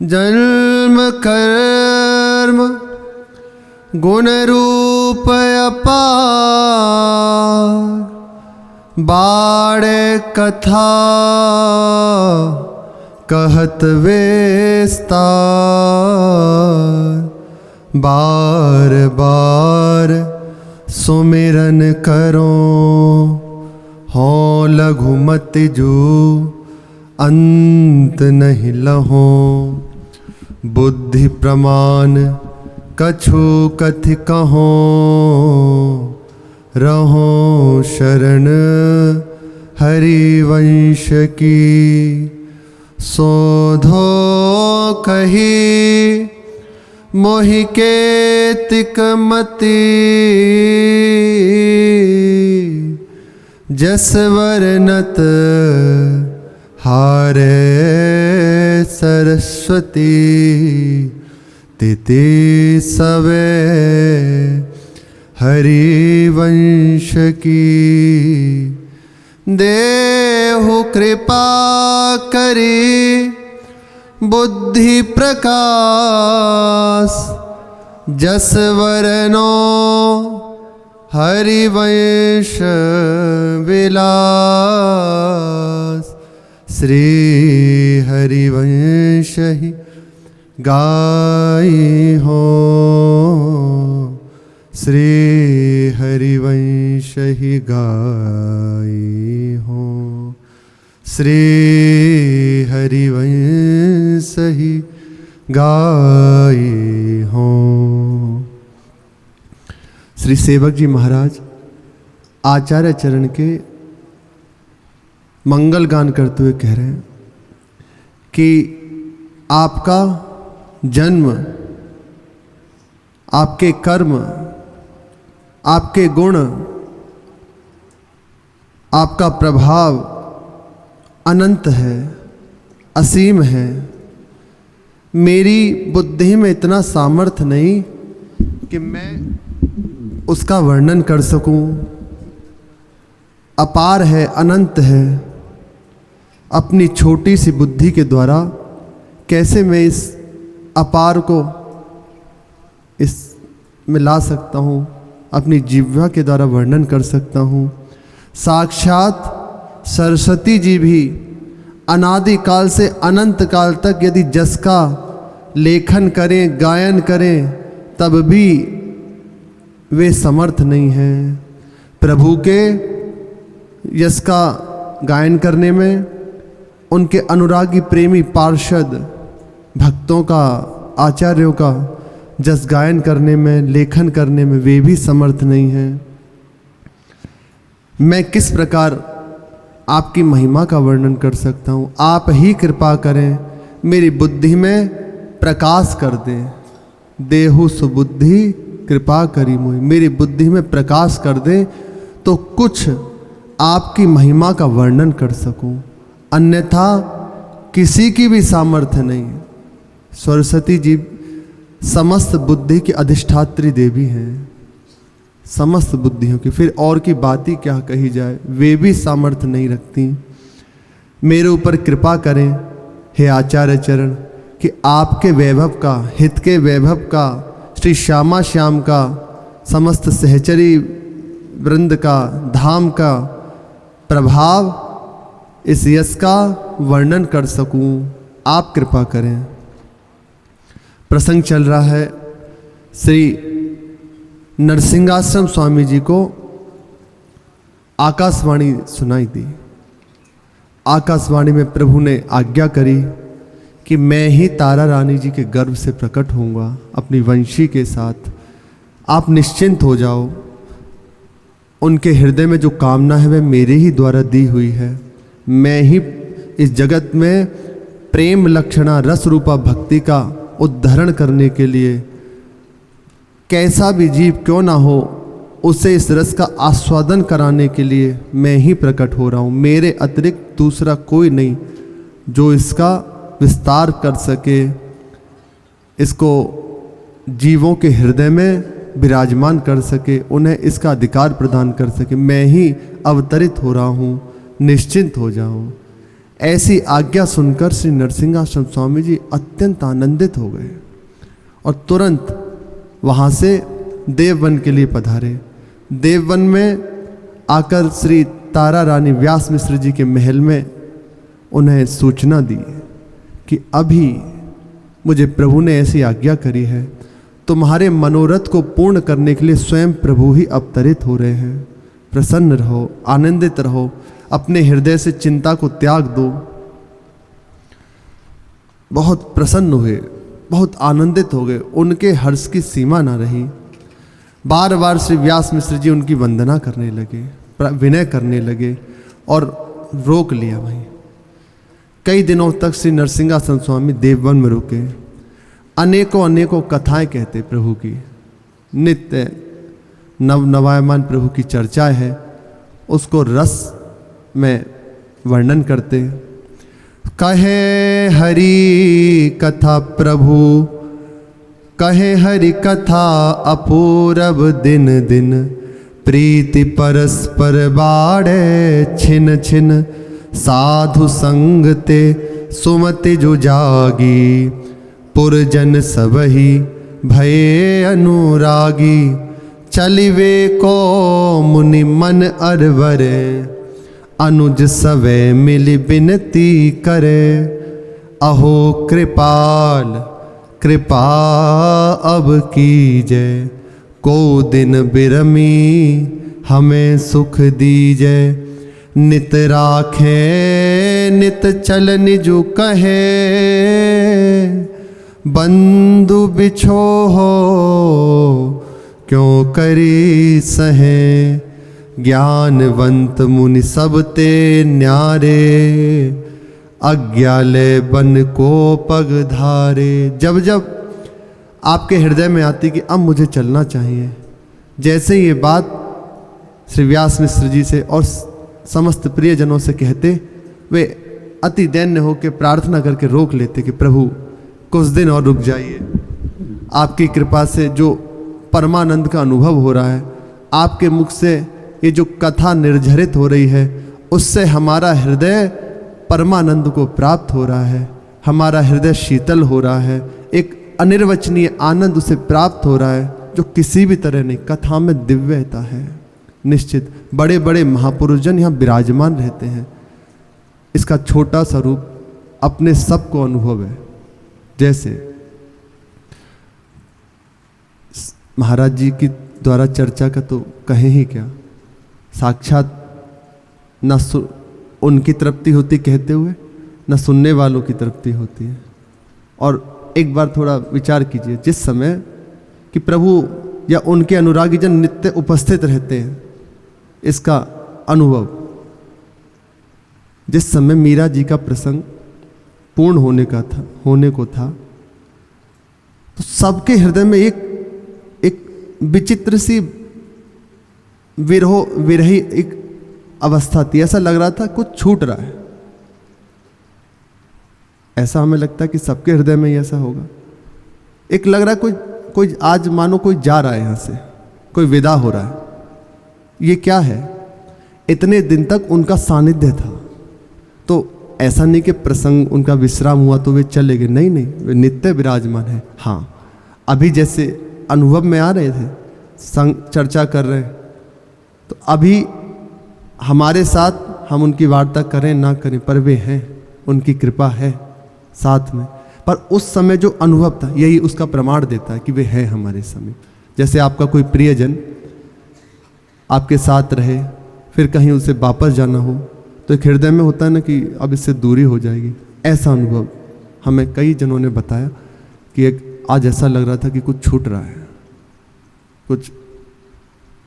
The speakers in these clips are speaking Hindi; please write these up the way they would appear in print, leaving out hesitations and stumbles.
जन्म कर्म गुण रूप अपार, बाड़ कथा कहत विस्तार। बार बार सुमिरन करो हो लघुमति जो अंत नहीं लहो। बुद्धि प्रमाण कछु कथि कहो, रहो शरण हरिवंश की। सोधो कही मोहि केतिक मति, जस वर्णत हारे सरस्वती। तिति सवे हरिवंश की। देहु कृपा करी बुद्धि प्रकाश, जस वरनो हरिवंश विलास। श्री हरिवंश ही गाई हो, श्री हरिवंश ही गाई हो। श्री हरिवंश ही गाई हो। श्री सेवक जी महाराज आचार्य चरण के मंगल गान करते हुए कह रहे हैं कि आपका जन्म, आपके कर्म, आपके गुण, आपका प्रभाव अनंत है, असीम है। मेरी बुद्धि में इतना सामर्थ्य नहीं कि मैं उसका वर्णन कर सकूं। अपार है, अनंत है। अपनी छोटी सी बुद्धि के द्वारा कैसे मैं इस अपार को इस में ला सकता हूँ, अपनी जिह्वा के द्वारा वर्णन कर सकता हूँ। साक्षात सरस्वती जी भी अनादि काल से अनंत काल तक यदि जस का लेखन करें, गायन करें, तब भी वे समर्थ नहीं हैं प्रभु के यश का गायन करने में। उनके अनुरागी प्रेमी पार्षद भक्तों का, आचार्यों का जस गायन करने में, लेखन करने में वे भी समर्थ नहीं हैं। मैं किस प्रकार आपकी महिमा का वर्णन कर सकता हूँ। आप ही कृपा करें, मेरी बुद्धि में प्रकाश कर दें। देहु सुबुद्धि कृपा करी मोहि, मेरी बुद्धि में प्रकाश कर दें तो कुछ आपकी महिमा का वर्णन कर सकूं। अन्यथा किसी की भी सामर्थ्य नहीं। सरस्वती जी समस्त बुद्धि की अधिष्ठात्री देवी हैं, समस्त बुद्धियों की, फिर और की बात ही क्या कही जाए। वे भी सामर्थ्य नहीं रखती। मेरे ऊपर कृपा करें हे आचार्य चरण कि आपके वैभव का, हित के वैभव का, श्री श्यामा श्याम का, समस्त सहचरी वृंद का, धाम का प्रभाव, इस यश का वर्णन कर सकूं। आप कृपा करें। प्रसंग चल रहा है, श्री नरसिंहाश्रम स्वामी जी को आकाशवाणी सुनाई दी। आकाशवाणी में प्रभु ने आज्ञा करी कि मैं ही तारा रानी जी के गर्भ से प्रकट होऊंगा अपनी वंशी के साथ। आप निश्चिंत हो जाओ। उनके हृदय में जो कामना है वह मेरे ही द्वारा दी हुई है। मैं ही इस जगत में प्रेम लक्षणा रस रूपा भक्ति का उद्धरण करने के लिए, कैसा भी जीव क्यों ना हो, उसे इस रस का आस्वादन कराने के लिए मैं ही प्रकट हो रहा हूँ। मेरे अतिरिक्त दूसरा कोई नहीं जो इसका विस्तार कर सके, इसको जीवों के हृदय में विराजमान कर सके, उन्हें इसका अधिकार प्रदान कर सके। मैं ही अवतरित हो रहा हूँ, निश्चिंत हो जाओ। ऐसी आज्ञा सुनकर श्री नरसिंहाश्रम स्वामी जी अत्यंत आनंदित हो गए और तुरंत वहाँ से देववन के लिए पधारे। देववन में आकर श्री तारा रानी व्यास मिश्र जी के महल में उन्हें सूचना दी कि अभी मुझे प्रभु ने ऐसी आज्ञा करी है, तुम्हारे मनोरथ को पूर्ण करने के लिए स्वयं प्रभु ही अवतरित हो रहे हैं। प्रसन्न रहो, आनंदित रहो, अपने हृदय से चिंता को त्याग दो। बहुत प्रसन्न हुए, बहुत आनंदित हो गए, उनके हर्ष की सीमा ना रही। बार बार श्री व्यास मिश्र जी उनकी वंदना करने लगे, विनय करने लगे और रोक लिया वहीं। कई दिनों तक श्री नरसिंहाश्रम स्वामी देववन में रुके। अनेकों अनेकों कथाएं कहते प्रभु की, नित्य नवायमान प्रभु की चर्चा है, उसको रस में वर्णन करते। कहे हरि कथा प्रभु, कहे हरि कथा अपूरब दिन दिन, प्रीति परस्पर बाढ़े छिन छिन, साधु संग ते सुमति जो जागी, पुरजन सबही भये अनुरागी, चलिवे को मुनि मन अरवरे, अनुज सवे मिली बिनती करे, अहो कृपाल कृपा अब कीजय, को दिन बिरमी हमें सुख दीजय, नित राखे नित चलन जो कहे, बंधु बिछो हो क्यों करी सहे, ज्ञानवंत मुनि सब ते न्यारे, अज्ञालय बन को पग धारे। जब जब आपके हृदय में आती कि अब मुझे चलना चाहिए, जैसे ये बात श्री व्यास मिश्र जी से और समस्त प्रियजनों से कहते, वे अति दैन्य होकर प्रार्थना करके रोक लेते कि प्रभु कुछ दिन और रुक जाइए। आपकी कृपा से जो परमानंद का अनुभव हो रहा है, आपके मुख से ये जो कथा निर्झरित हो रही है, उससे हमारा हृदय परमानंद को प्राप्त हो रहा है, हमारा हृदय शीतल हो रहा है, एक अनिर्वचनीय आनंद उसे प्राप्त हो रहा है जो किसी भी तरह नहीं। कथा में दिव्यता है। निश्चित बड़े बड़े महापुरुषजन यहाँ विराजमान रहते हैं, इसका छोटा सा रूप अपने सबको अनुभव है। जैसे महाराज जी की द्वारा चर्चा का तो कहें ही क्या, साक्षात न उनकी तृप्ति होती कहते हुए, न सुनने वालों की तृप्ति होती है। और एक बार थोड़ा विचार कीजिए, जिस समय कि प्रभु या उनके अनुरागी जन नित्य उपस्थित रहते हैं, इसका अनुभव। जिस समय मीरा जी का प्रसंग पूर्ण होने को था, तो सबके हृदय में एक विचित्र सी विरही एक अवस्था थी। ऐसा लग रहा था कुछ छूट रहा है। ऐसा हमें लगता है कि सबके हृदय में ही ऐसा होगा। एक लग रहा है कोई आज मानो कोई जा रहा है, यहाँ से कोई विदा हो रहा है। ये क्या है? इतने दिन तक उनका सानिध्य था, तो ऐसा नहीं कि प्रसंग उनका विश्राम हुआ तो वे चले गए। नहीं, वे नित्य विराजमान है। हाँ, अभी जैसे अनुभव में आ रहे थे, संग चर्चा कर रहे हैं, तो अभी हमारे साथ हम उनकी वार्ता करें ना करें, पर वे हैं, उनकी कृपा है साथ में। पर उस समय जो अनुभव था, यही उसका प्रमाण देता है कि वे हैं हमारे समीप। जैसे आपका कोई प्रियजन आपके साथ रहे, फिर कहीं उसे वापस जाना हो, तो एक हृदय में होता है ना कि अब इससे दूरी हो जाएगी। ऐसा अनुभव हमें कई जनों ने बताया कि एक आज ऐसा लग रहा था कि कुछ छूट रहा है, कुछ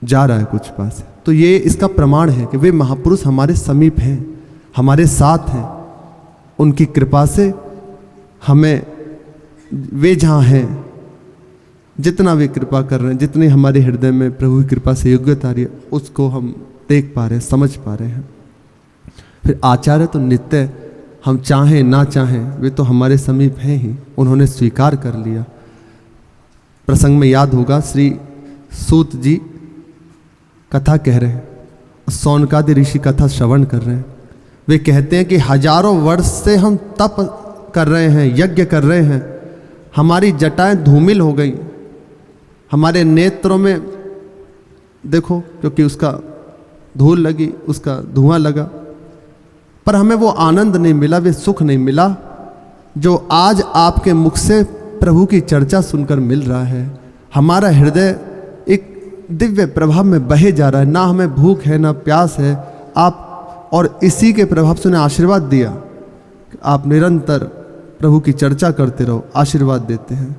जा रहा है, कुछ पास है। तो ये इसका प्रमाण है कि वे महापुरुष हमारे समीप हैं, हमारे साथ हैं। उनकी कृपा से हमें वे जहाँ हैं, जितना वे कृपा कर रहे हैं, जितनी हमारे हृदय में प्रभु की कृपा से योग्यता आ रही है, उसको हम देख पा रहे हैं, समझ पा रहे हैं। फिर आचार्य तो नित्य, हम चाहें ना चाहें, वे तो हमारे समीप हैं ही। उन्होंने स्वीकार कर लिया। प्रसंग में याद होगा, श्री सूत जी कथा कह रहे हैं, सौनकादि ऋषि कथा श्रवण कर रहे हैं। वे कहते हैं कि हजारों वर्ष से हम तप कर रहे हैं, यज्ञ कर रहे हैं, हमारी जटाएं धूमिल हो गई, हमारे नेत्रों में देखो, क्योंकि उसका धूल लगी, उसका धुआं लगा, पर हमें वो आनंद नहीं मिला, वे सुख नहीं मिला जो आज आपके मुख से प्रभु की चर्चा सुनकर मिल रहा है। हमारा हृदय एक दिव्य प्रभाव में बहे जा रहा है, ना हमें भूख है ना प्यास है। आप और इसी के प्रभाव से उन्हें आशीर्वाद दिया कि आप निरंतर प्रभु की चर्चा करते रहो, आशीर्वाद देते हैं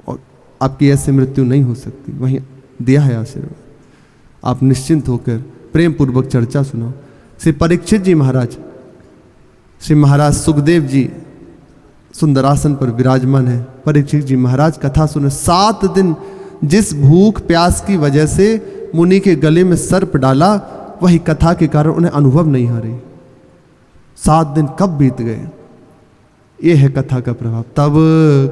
और आपकी ऐसी मृत्यु नहीं हो सकती। वहीं दिया है आशीर्वाद, आप निश्चिंत होकर प्रेम पूर्वक चर्चा सुनो। श्री परीक्षित जी महाराज, श्री महाराज सुखदेव जी सुंदरासन पर विराजमान है। परीक्षित जी महाराज कथा सुने। 7 दिन जिस भूख प्यास की वजह से मुनि के गले में सर्प डाला, वही कथा के कारण उन्हें अनुभव नहीं हो रही। 7 दिन कब बीत गए, ये है कथा का प्रभाव। तब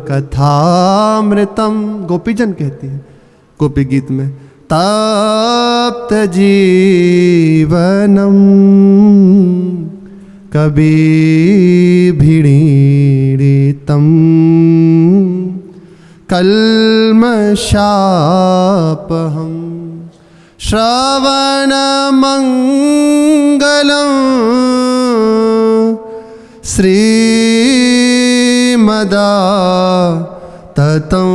कथामृतम, गोपीजन कहती हैं गोपी गीत में, तप्त जीवनम कभी भिड़ीड़ितम कल्मषापहम श्रवण मंगलम श्रीमदा ततं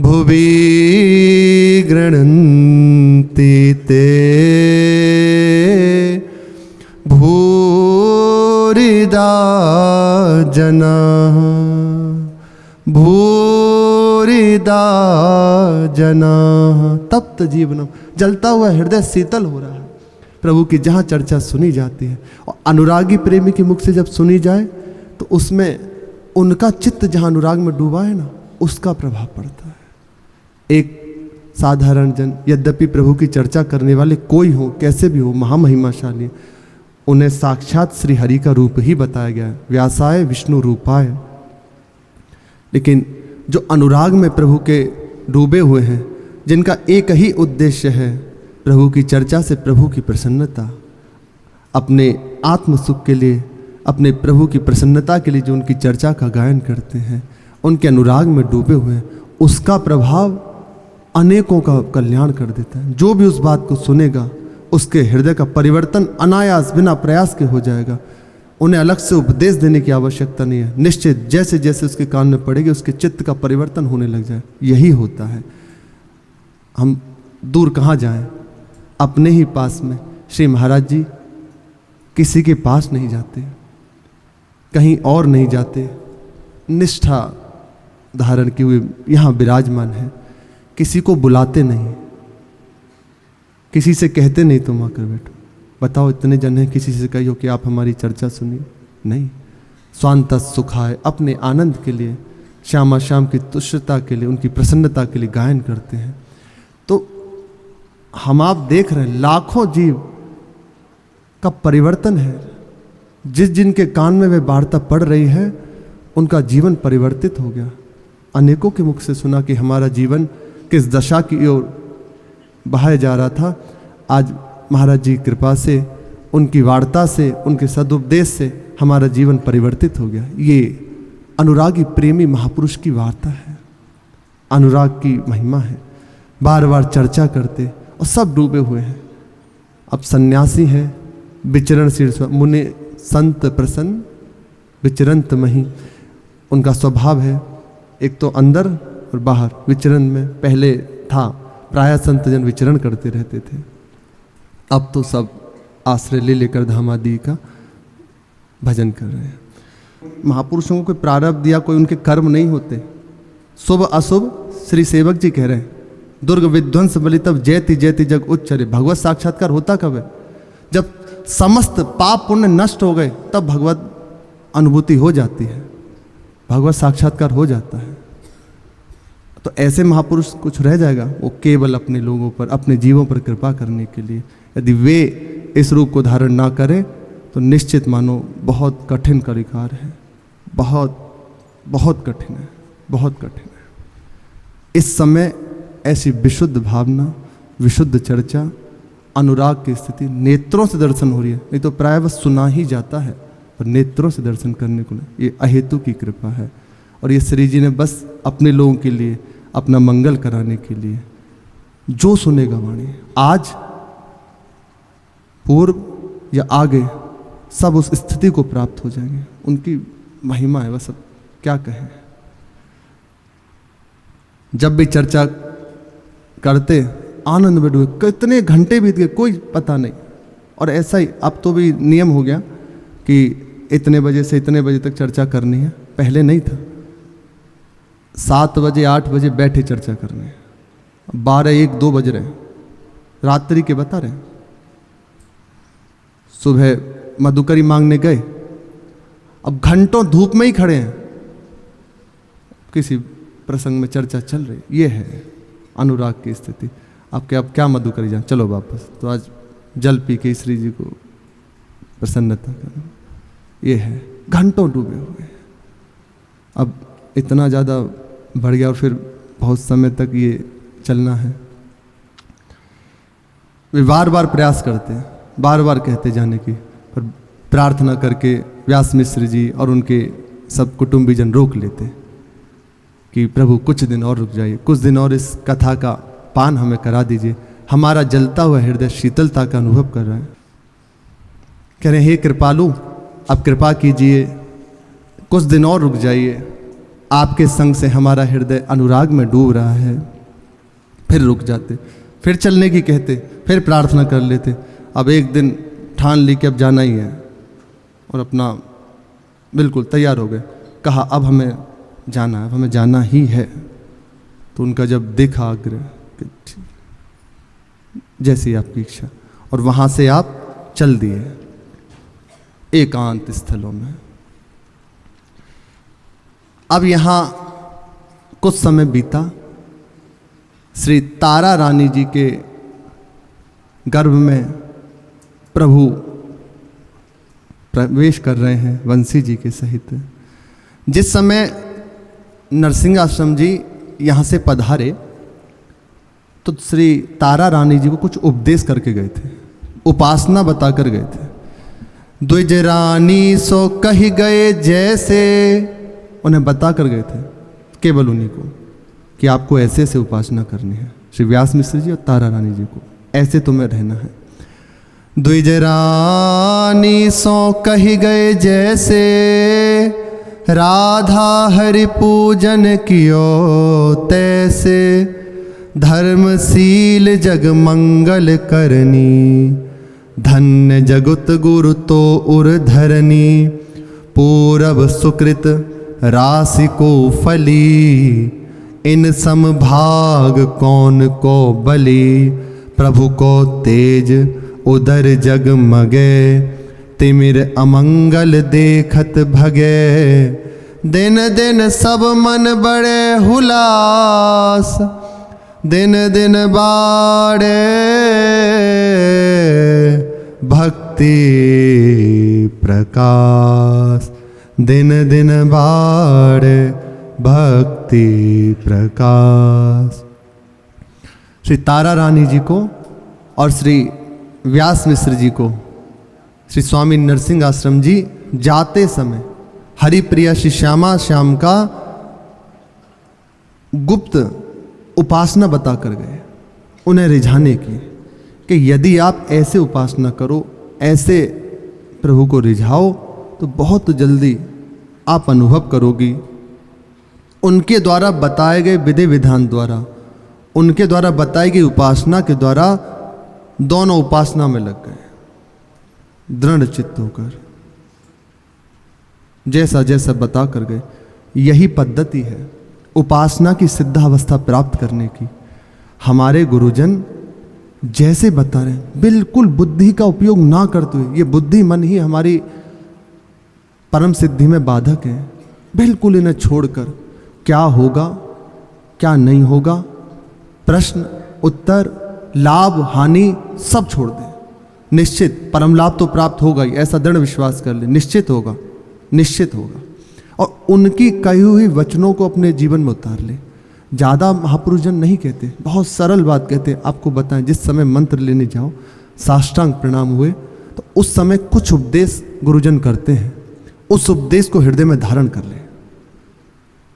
भुवि गृह्णन्ति ते भूरिदा जनाः भूरिदा जनाः। तप्त जीवनम, जलता हुआ हृदय शीतल हो रहा है प्रभु की जहाँ चर्चा सुनी जाती है। और अनुरागी प्रेमी के मुख से जब सुनी जाए तो उसमें उनका चित्त जहाँ अनुराग में डूबा है ना, उसका प्रभाव पड़ता है। एक साधारण जन, यद्यपि प्रभु की चर्चा करने वाले कोई हो, कैसे भी हो, महामहिमाशाली, उन्हें साक्षात श्री हरि का रूप ही बताया गया है, व्यासाय विष्णु रूपाय। लेकिन जो अनुराग में प्रभु के डूबे हुए हैं, जिनका एक ही उद्देश्य है प्रभु की चर्चा से प्रभु की प्रसन्नता, अपने आत्म सुख के लिए, अपने प्रभु की प्रसन्नता के लिए जो उनकी चर्चा का गायन करते हैं, उनके अनुराग में डूबे हुए हैं, उसका प्रभाव अनेकों का कल्याण कर देता है। जो भी उस बात को सुनेगा उसके हृदय का परिवर्तन अनायास बिना प्रयास के हो जाएगा। उन्हें अलग से उपदेश देने की आवश्यकता नहीं है, निश्चित जैसे जैसे उसके कान में पड़ेगी उसके चित्त का परिवर्तन होने लग जाए। यही होता है। हम दूर कहाँ जाएं, अपने ही पास में। श्री महाराज जी किसी के पास नहीं जाते, कहीं और नहीं जाते, निष्ठा धारण किए हुए यहाँ विराजमान है। किसी को बुलाते नहीं, किसी से कहते नहीं तुम आकर बैठो। बताओ, इतने जन हैं, किसी से कहियो कि आप हमारी चर्चा सुनिए? नहीं। स्वांत सुखाय, अपने आनंद के लिए, श्यामा श्याम की तुष्टता के लिए, उनकी प्रसन्नता के लिए गायन करते हैं। तो हम आप देख रहे हैं लाखों जीव का परिवर्तन है। जिस जिनके कान में वे वार्ता पड़ रही है उनका जीवन परिवर्तित हो गया। अनेकों के मुख से सुना कि हमारा जीवन किस दशा की ओर बहाया जा रहा था। आज महाराज जी की कृपा से, उनकी वार्ता से, उनके सदुपदेश से हमारा जीवन परिवर्तित हो गया। ये अनुरागी प्रेमी महापुरुष की वार्ता है, अनुराग की महिमा है। बार बार चर्चा करते और सब डूबे हुए हैं। अब सन्यासी हैं, विचरण शीर्ष मुनि संत प्रसन्न विचरंत मही, उनका स्वभाव है एक तो अंदर और बाहर विचरण में। पहले था प्रायः संत जन विचरण करते रहते थे, अब तो सब आश्रय ले लेकर धामादि का भजन कर रहे हैं। महापुरुषों को कोई प्रारब्ध दिया, कोई उनके कर्म नहीं होते। शुभ अशुभ श्री सेवक जी कह रहे हैं, दुर्ग विध्वंस बलि तब जयति जयति जग उच्चरे। भगवत साक्षात्कार होता कब है? जब समस्त पाप पुण्य नष्ट हो गए तब भगवत अनुभूति हो जाती है, भगवत साक्षात्कार हो जाता है। तो ऐसे महापुरुष कुछ रह जाएगा? वो केवल अपने लोगों पर, अपने जीवों पर कृपा करने के लिए। यदि वे इस रूप को धारण ना करें तो निश्चित मानो बहुत कठिन कार्यकार है, बहुत बहुत कठिन है, बहुत कठिन है। इस समय ऐसी विशुद्ध भावना, विशुद्ध चर्चा अनुराग की स्थिति, नेत्रों से दर्शन हो रही है, नहीं तो प्राय बस सुना ही जाता है, पर नेत्रों से दर्शन करने को नहीं। ये अहेतु की कृपा है। और ये श्री जी ने बस अपने लोगों के लिए, अपना मंगल कराने के लिए, जो सुनेगा वाणी, आज पूर्व या आगे, सब उस स्थिति को प्राप्त हो जाएंगे। उनकी महिमा है, बस अब क्या कहें। जब भी चर्चा करते आनंद में डूबे, कितने घंटे बीत गए कोई पता नहीं। और ऐसा ही अब तो भी नियम हो गया कि इतने बजे से इतने बजे तक चर्चा करनी है, पहले नहीं था। 7 बजे 8 बजे बैठे चर्चा करने, 12 1 2 बज रहे, रात्रि के बता रहे। सुबह मधुकरी मांगने गए, अब घंटों धूप में ही खड़े हैं, किसी प्रसंग में चर्चा चल रही। ये है अनुराग की स्थिति। अब क्या मधुकरी जाए, चलो वापस। तो आज जल पी के श्री जी को प्रसन्नता करना, ये है। घंटों डूबे हुए, अब इतना ज़्यादा बढ़ गया और फिर बहुत समय तक ये चलना है। वे बार बार प्रयास करते हैं, बार बार कहते जाने की, पर प्रार्थना करके व्यास मिश्र जी और उनके सब कुटुंबीजन रोक लेते कि प्रभु कुछ दिन और रुक जाइए, कुछ दिन और इस कथा का पान हमें करा दीजिए। हमारा जलता हुआ हृदय शीतलता का अनुभव कर रहा है। कह रहे हैं, हे कृपालु, अब कृपा कीजिए, कुछ दिन और रुक जाइए, आपके संग से हमारा हृदय अनुराग में डूब रहा है। फिर रुक जाते, फिर चलने की कहते, फिर प्रार्थना कर लेते। अब एक दिन ठान ली कि अब जाना ही है, और अपना बिल्कुल तैयार हो गए। कहा अब हमें जाना है, अब हमें जाना ही है। तो उनका जब देखा आग्रह कि जैसी आपकी इच्छा, और वहाँ से आप चल दिए एकांत स्थलों में। अब यहाँ कुछ समय बीता, श्री तारा रानी जी के गर्भ में प्रभु प्रवेश कर रहे हैं वंशी जी के सहित। जिस समय नरसिंह आश्रम जी यहाँ से पधारे तो श्री तारा रानी जी को कुछ उपदेश करके गए थे, उपासना बता कर गए थे। द्विज रानी सो कही गए जैसे, उन्हें बता कर गए थे केवल उन्हीं को कि आपको ऐसे ऐसे उपासना करनी है। श्री व्यास मिश्र जी और तारा रानी जी को ऐसे तुम्हें रहना है। द्विज रानी सो कही गए जैसे, राधा हरि पूजन कियो तैसे, धर्मशील जग मंगल करनी, धन्य जगत गुरु तो उर धरनी, पूरब सुकृत राशि को फली, इन समभाग कौन को बली, प्रभु को तेज उदर जग मगे, तिमिर अमंगल देखत भगे, दिन दिन सब मन बड़े हुलास, दिन दिन बाड़े भक्ति प्रकाश, दिन दिन बाड़े भक्ति प्रकाश। श्री तारा रानी जी को और श्री व्यास मिश्र जी को श्री स्वामी नरसिंह आश्रम जी जाते समय हरिप्रिया श्री श्यामा श्याम का गुप्त उपासना बता कर गए, उन्हें रिझाने की कि यदि आप ऐसे उपासना करो, ऐसे प्रभु को रिझाओ तो बहुत जल्दी आप अनुभव करोगी। उनके द्वारा बताए गए विधि विधान द्वारा, उनके द्वारा बताई गई उपासना के द्वारा दोनों उपासना में लग गए दृढ़ चित्त होकर, जैसा जैसा बता कर गए। यही पद्धति है उपासना की सिद्धावस्था प्राप्त करने की। हमारे गुरुजन जैसे बता रहे हैं, बिल्कुल बुद्धि का उपयोग ना करते हुए, ये बुद्धि मन ही हमारी परम सिद्धि में बाधक है, बिल्कुल इन्हें छोड़कर क्या होगा क्या नहीं होगा, प्रश्न उत्तर लाभ हानि सब छोड़ दें। निश्चित परम लाभ तो प्राप्त होगा ही, ऐसा दृढ़ विश्वास कर ले, निश्चित होगा, निश्चित होगा। और उनकी कही हुई वचनों को अपने जीवन में उतार ले। ज़्यादा महापुरुषजन नहीं कहते, बहुत सरल बात कहते। आपको बताएं, जिस समय मंत्र लेने जाओ, साष्टांग प्रणाम हुए। तो उस समय कुछ उपदेश गुरुजन करते हैं, उस उपदेश को हृदय में धारण कर ले,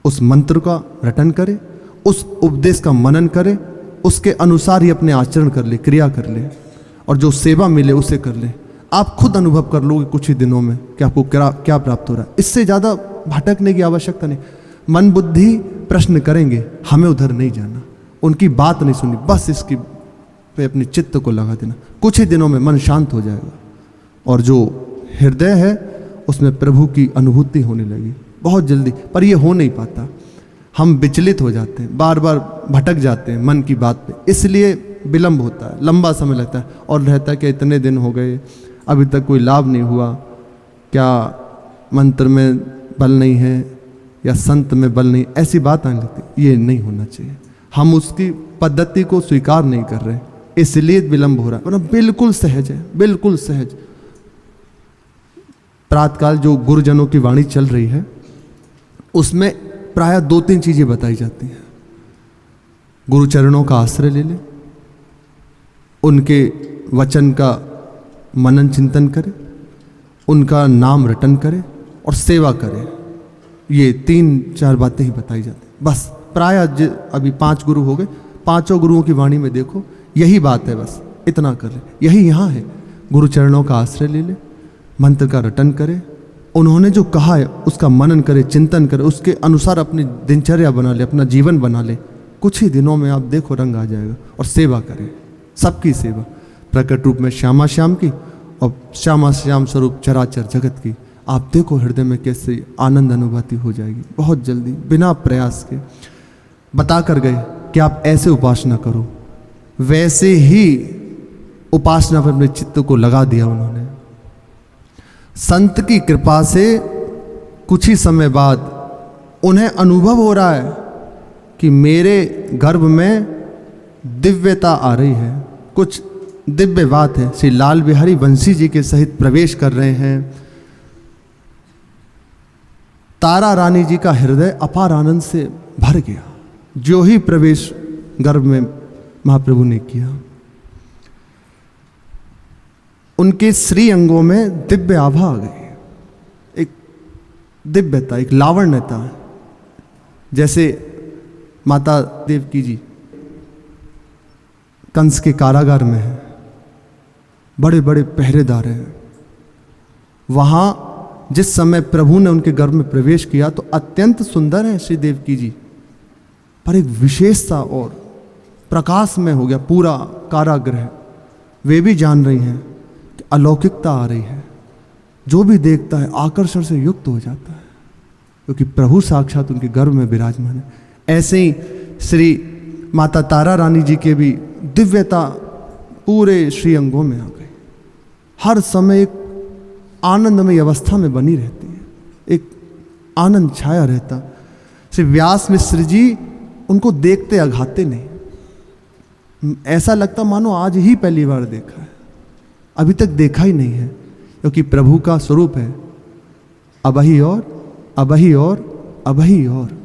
उस मंत्र का रटन करे, उस उपदेश का मनन करे, उसके अनुसार ही अपने आचरण कर ले, क्रिया कर ले, और जो सेवा मिले उसे कर ले। आप खुद अनुभव कर लोगे कुछ ही दिनों में कि आपको क्या प्राप्त हो रहा है। इससे ज़्यादा भटकने की आवश्यकता नहीं। मन बुद्धि प्रश्न करेंगे, हमें उधर नहीं जाना, उनकी बात नहीं सुननी, बस इसकी पे अपने चित्त को लगा देना। कुछ ही दिनों में मन शांत हो जाएगा और जो हृदय है उसमें प्रभु की अनुभूति होने लगी बहुत जल्दी। पर ये हो नहीं पाता, हम विचलित हो जाते हैं, बार बार भटक जाते हैं मन की बात पे, इसलिए विलंब होता है, लंबा समय लगता है और रहता है कि इतने दिन हो गए अभी तक कोई लाभ नहीं हुआ, क्या मंत्र में बल नहीं है या संत में बल नहीं, ऐसी बात आने लगती। ये नहीं होना चाहिए। हम उसकी पद्धति को स्वीकार नहीं कर रहे, इसलिए विलंब हो रहा है, वरना बिल्कुल सहज है, बिल्कुल सहज। प्रातःकाल जो गुरुजनों की वाणी चल रही है उसमें प्रायः 2-3 चीजें बताई जाती हैं। गुरुचरणों का आश्रय ले ले, उनके वचन का मनन चिंतन करे, उनका नाम रटन करे और सेवा करे। ये 3-4 बातें ही बताई जाती हैं बस। प्रायः अभी 5 गुरु हो गए, 5 गुरुओं की वाणी में देखो यही बात है, बस इतना कर ले। यही यहाँ है, गुरुचरणों का आश्रय ले ले, मंत्र का रटन करे, उन्होंने जो कहा है उसका मनन करे, चिंतन करे, उसके अनुसार अपनी दिनचर्या बना ले, अपना जीवन बना ले। कुछ ही दिनों में आप देखो रंग आ जाएगा। और सेवा करें, सबकी सेवा, प्रकट रूप में श्यामा श्याम की और श्यामा श्याम स्वरूप चराचर जगत की। आप देखो हृदय में कैसे आनंद अनुभूति हो जाएगी बहुत जल्दी, बिना प्रयास के। बता कर गए कि आप ऐसे उपासना करो, वैसे ही उपासना पर अपने चित्त को लगा दिया उन्होंने। संत की कृपा से कुछ ही समय बाद उन्हें अनुभव हो रहा है कि मेरे गर्भ में दिव्यता आ रही है, कुछ दिव्य बात है। श्री लाल बिहारी बंसी जी के सहित प्रवेश कर रहे हैं। तारा रानी जी का हृदय अपार आनंद से भर गया जो ही प्रवेश गर्भ में महाप्रभु ने किया। उनके श्री अंगों में दिव्य आभा आ गई, एक दिव्यता, एक लावण्यता। जैसे माता देवकी जी कंस के कारागार में है, बड़े बड़े पहरेदार हैं। वहाँ जिस समय प्रभु ने उनके गर्भ में प्रवेश किया तो अत्यंत सुंदर है श्री देवकी जी, पर एक विशेषता और प्रकाश में हो गया पूरा कारागृह। वे भी जान रही हैं कि अलौकिकता आ रही है, जो भी देखता है आकर्षण से युक्त हो जाता है, क्योंकि प्रभु साक्षात उनके गर्भ में विराजमान है। ऐसे ही श्री माता तारा रानी जी के भी दिव्यता पूरे श्री अंगों में आ गई। हर समय एक आनंदमय अवस्था में बनी रहती है, एक आनंद छाया रहता। श्री व्यास मिश्र जी उनको देखते अघाते नहीं, ऐसा लगता मानो आज ही पहली बार देखा है, अभी तक देखा ही नहीं है, क्योंकि प्रभु का स्वरूप है अबही और अबही और अबही और।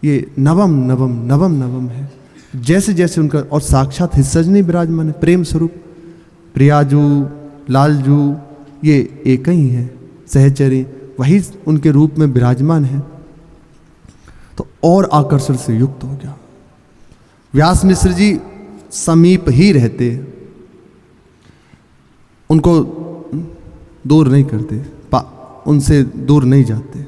ये नवम नवम नवम नवम है, जैसे जैसे उनका और साक्षात हिस्सजनी विराजमान है, प्रेम स्वरूप। प्रियाजू लालजू ये एक ही है, सहचरी वही उनके रूप में विराजमान है, तो और आकर्षण से युक्त हो गया। व्यास मिश्र जी समीप ही रहते, उनको दूर नहीं करते, उनसे दूर नहीं जाते।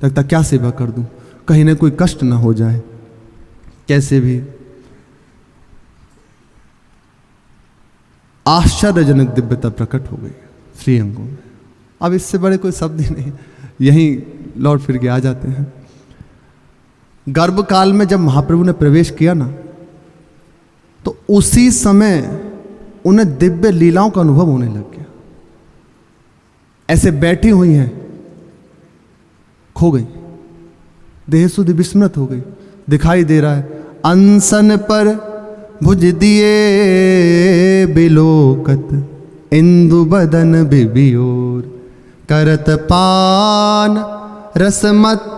लगता क्या सेवा कर दूं, कहीं ना कोई कष्ट ना हो जाए, कैसे भी। आश्चर्यजनक दिव्यता प्रकट हो गई श्री अंगों में। अब इससे बड़े कोई शब्द ही नहीं, यहीं लौट फिर के आ जाते हैं। गर्भ काल में जब महाप्रभु ने प्रवेश किया ना, तो उसी समय उन्हें दिव्य लीलाओं का अनुभव होने लग गया। ऐसे बैठी हुई हैं, खो गई, देह सुधि विस्मृत हो गई, दिखाई दे रहा है। अनसन पर भुज दिए बिलोकत इंदु बदन बिबियोर, करत पान रसमत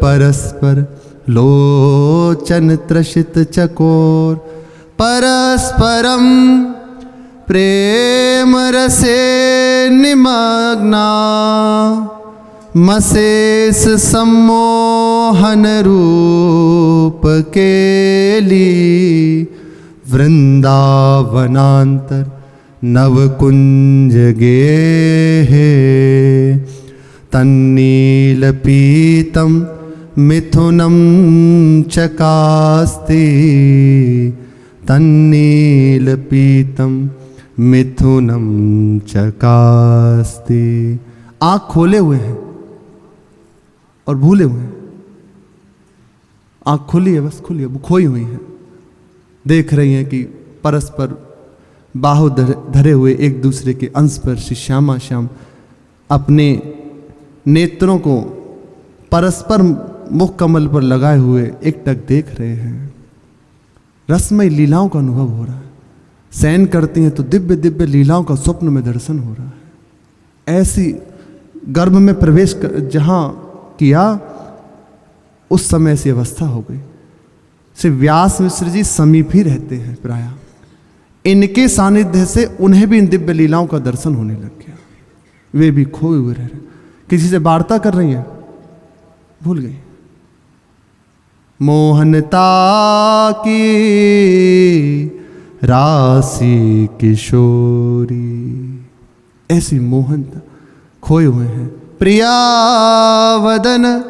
परस्पर लोचन त्रसित चकोर, परस्परम प्रेम रसे निमग्ना मशेष सम्मोहन रूप केली वृंदावनांतर नवकुंज गेहे तन्नील पीतम मिथुनम चकास्ति तन्नील पीतम मिथुनम चकास्ति। आँख खोले हुए हैं और भूले हुए हैं। आँख खुली है, बस खुली है, वो खोई हुई है। देख रही हैं कि परस्पर बाहु धरे हुए एक दूसरे के अंश पर श्री श्यामा श्याम अपने नेत्रों को परस्पर मुख कमल पर लगाए हुए एकटक देख रहे हैं। रसमय लीलाओं का अनुभव हो रहा है। शयन करती हैं तो दिव्य दिव्य लीलाओं का स्वप्न में दर्शन हो रहा है। ऐसी गर्भ में प्रवेश जहाँ किया उस समय ऐसी अवस्था हो गई। श्री व्यास मिश्र जी समीप ही रहते हैं प्रायः। इनके सानिध्य से उन्हें भी इन दिव्य लीलाओं का दर्शन होने लग गया। वे भी खोए हुए रह रहे। किसी से वार्ता कर रही हैं, भूल गई। मोहनता की राशि किशोरी, ऐसी मोहनता खोए हुए हैं। प्रिया वदन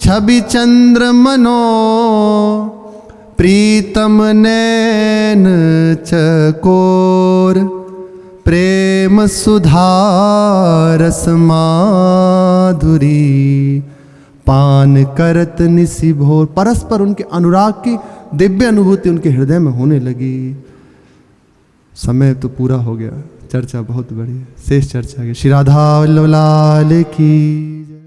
छवि चंद्र मनो प्रीतम नैन चकोर प्रेम सुधारस माधुरी पान करत निसी भोर। परस्पर उनके अनुराग की दिव्य अनुभूति उनके हृदय में होने लगी। समय तो पूरा हो गया, चर्चा बहुत बड़ी है, शेष चर्चा की। श्री राधा वल्लभ लाल की।